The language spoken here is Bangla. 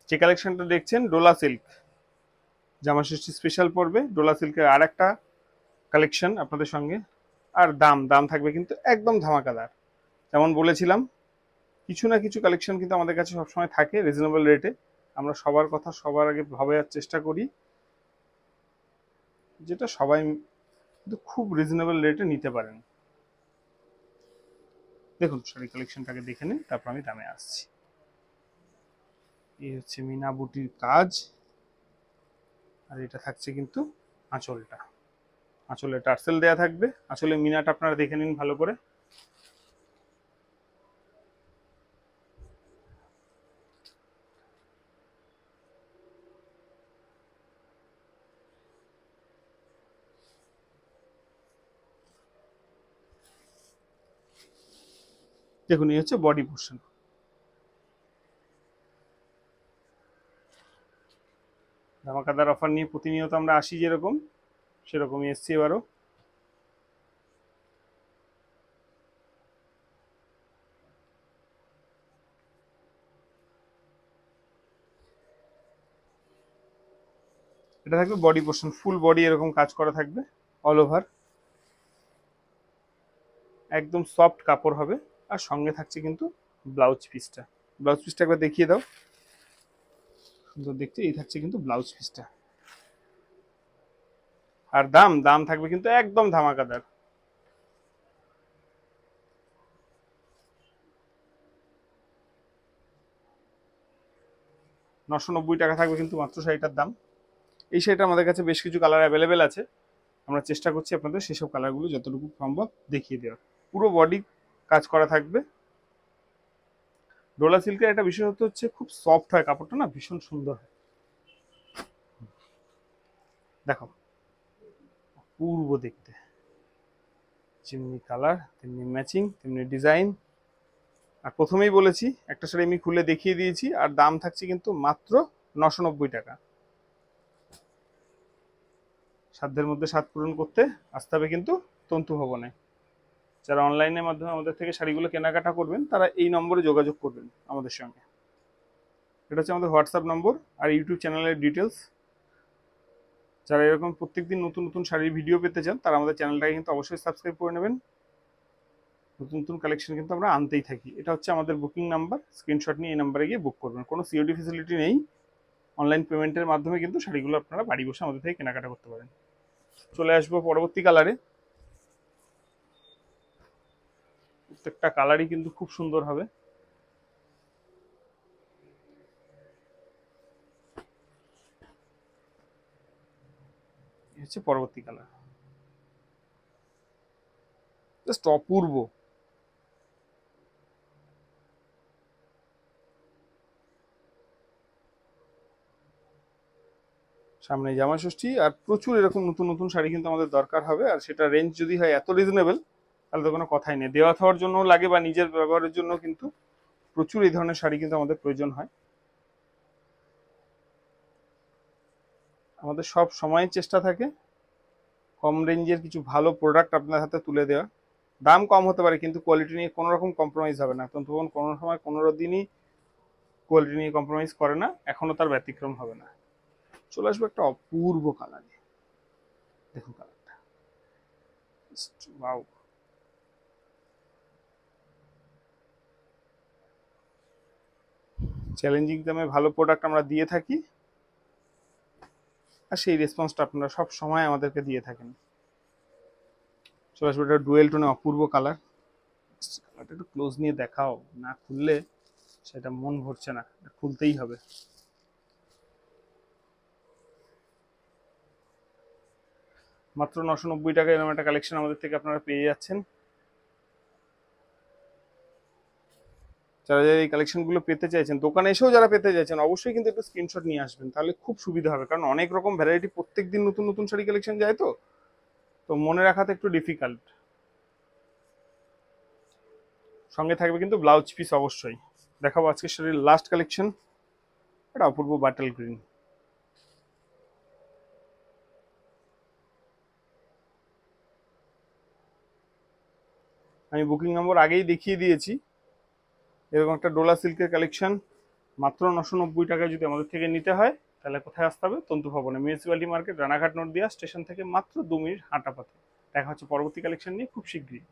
যে কালেকশনটা দেখছেন ডোলা সিল্ক, জামা ষষ্ঠী স্পেশাল পড়বে ডোলা সিল্কের আর একটা কালেকশন আপনাদের সঙ্গে। আর দাম দাম থাকবে কিন্তু একদম ধামাকাদার। যেমন বলেছিলাম, কিছু না কিছু কালেকশন কিন্তু আমাদের কাছে সবসময় থাকে রিজনেবল রেটে। আমরা সবার কথা সবার আগে ভাবার চেষ্টা করি, যেটা সবাই কিন্তু খুব রিজনেবল রেটে নিতে পারেন। দেখুন শাড়ি কালেকশনটাকে দেখে নিন, তারপর আমি দামে আসছি। এই হচ্ছে মিনা বুটির কাজ, আর এটা থাকছে কিন্তু আঁচলটা। আঁচলে টার্সেল দেয়া থাকবে, আঁচলে মিনাটা আপনারা দেখে নিন ভালো করে। দেখুন এই হচ্ছে বডি পোর্শন। ধামাকাদার অফার নিয়ে প্রতিনিয়ত আমরা আসি, যেরকম সেরকমই এসছি এবারও। এটা থাকবে বডি পোর্শন, ফুল বডি এরকম কাজ করা থাকবে অল ওভার। একদম সফট কাপড় হবে, আর সঙ্গে থাকছে কিন্তু ব্লাউজ পিসটা। ব্লাউজ পিসটা একবার দেখিয়ে দাও, সুন্দর দেখতে। এই থাকছে কিন্তু ব্লাউজ পিসটা। আর দাম দাম থাকবে কিন্তু একদম ধামাকাদার। 990 টাকা থাকবে কিন্তু মাত্র শাড়িটার দাম। এই শাড়িটা আমাদের কাছে বেশ কিছু কালার অ্যাভেলেবেল আছে, আমরা চেষ্টা করছি আপনাদের সেসব কালারগুলো যতটুকু সম্ভব দেখিয়ে দেওয়ার। পুরো বডি কাজ করা থাকবে। ডোলা সিল্কের একটা বিশেষত্ব হচ্ছে খুব সফট হয় কাপড়টা, না ভীষণ সুন্দর হয়। দেখো পূর্ব দেখতে, যেমনি কালার তেমনি ম্যাচিং তেমনি ডিজাইন। আর প্রথমেই বলেছি একটা শাড়ি আমি খুলে দেখিয়ে দিয়েছি, আর দাম থাকছে কিন্তু মাত্র 990 টাকা। সাধ্যের মধ্যে স্বাদ পূরণ করতে আসতে হবে কিন্তু তন্তু ভবনে। যারা অনলাইনের মাধ্যমে আমাদের থেকে শাড়িগুলো কেনাকাটা করবেন, তারা এই নম্বরে যোগাযোগ করবেন আমাদের সঙ্গে। এটা হচ্ছে আমাদের হোয়াটসঅ্যাপ নম্বর আর ইউটিউব চ্যানেলের ডিটেলস। যারা এরকম প্রত্যেকদিন নতুন নতুন শাড়ির ভিডিও পেতে চান, তারা আমাদের চ্যানেলটাকে কিন্তু অবশ্যই সাবস্ক্রাইব করে নেবেন। নতুন নতুন কালেকশন কিন্তু আমরা আনতেই থাকি। এটা হচ্ছে আমাদের বুকিং নাম্বার, স্ক্রিনশট নিয়ে এই নাম্বারে গিয়ে বুক করবেন। কোনো সিওডি ফেসিলিটি নেই, অনলাইন পেমেন্টের মাধ্যমে কিন্তু শাড়িগুলো আপনারা বাড়ি বসে আমাদের থেকে কেনাকাটা করতে পারেন। চলে আসবো পরবর্তী কালারে। প্রত্যেকটা কালারই কিন্তু খুব সুন্দর হবে। হচ্ছে পরবর্তী কালার, জাস্ট অপূর্ব। সামনে জামা ষষ্ঠী, আর প্রচুর এরকম নতুন নতুন শাড়ি কিন্তু আমাদের দরকার হবে। আর সেটা রেঞ্জ যদি হয় এত রিজনেবল, তাহলে তো কোনো কথাই নেই। দেওয়া থাওয়ার জন্য লাগে বা নিজের ব্যবহারের জন্য কিন্তু প্রচুর এই ধরনের শাড়ি কিন্তু আমাদের প্রয়োজন হয়। আমাদের সব সময় চেষ্টা থাকে কম রেঞ্জের কিছু ভালো প্রোডাক্ট আপনার হাতে তুলে দেওয়া। দাম কম হতে পারে কিন্তু কোয়ালিটি নিয়ে কোনো রকম কম্প্রোমাইজ হবে না। তখন কোনো সময় 15 দিনই কোয়ালিটি নিয়ে কম্প্রোমাইজ করে না, এখনো তার ব্যতিক্রম হবে না। চলে আসবে একটা অপূর্ব কালারে। দেখুন কালারটা, ওয়াও। চ্যালেঞ্জিং দামে ভালো প্রোডাক্ট আমরা দিয়ে থাকি, আর সেই রেসপন্সটা আপনারা সব সময় আমাদেরকে দিয়ে থাকেন। চলে আসবে একটা ডুয়েল টোনে অপূর্ব কালার। কালারটা একটু ক্লোজ নিয়ে দেখাও, না খুললে সেটা মন ভরছে না, খুলতেই হবে। মাত্র 990 টাকা এরকম একটা কালেকশন আমাদের থেকে আপনারা পেয়ে যাচ্ছেন। যারা যারা এই কালেকশনগুলো পেতে চাইছেন, দোকানে এসেও যারা পেতে চাইছেন, অবশ্যই কিন্তু একটু স্ক্রিনশট নিয়ে আসবেন, তাহলে খুব সুবিধা হবে। কারণ অনেক রকম ভ্যারাইটি প্রত্যেকদিন নতুন নতুন শাড়ি কালেকশন যায়, তো তো মনে রাখাতে একটু ডিফিকাল্ট। সঙ্গে থাকবে কিন্তু ব্লাউজ পিস অবশ্যই। দেখাবো আজকে শাড়ির লাস্ট কালেকশন, এটা অপূর্ব বাটাল গ্রিন। আমি বুকিং নম্বর আগেই দেখিয়ে দিয়েছি। এরকম একটা ডোলা সিল্কের কালেকশন, মাত্র 990 টাকায় যদি আমাদের থেকে নিতে হয় তাহলে কোথায় আসতে হবে? তন্তু ভবনে, municipality market, Ranaghat Nadia station থেকে মাত্র 2 মিনিট হাঁটা পথে। দেখা হচ্ছে পরবর্তী কালেকশন নিয়ে খুব শীঘ্রই।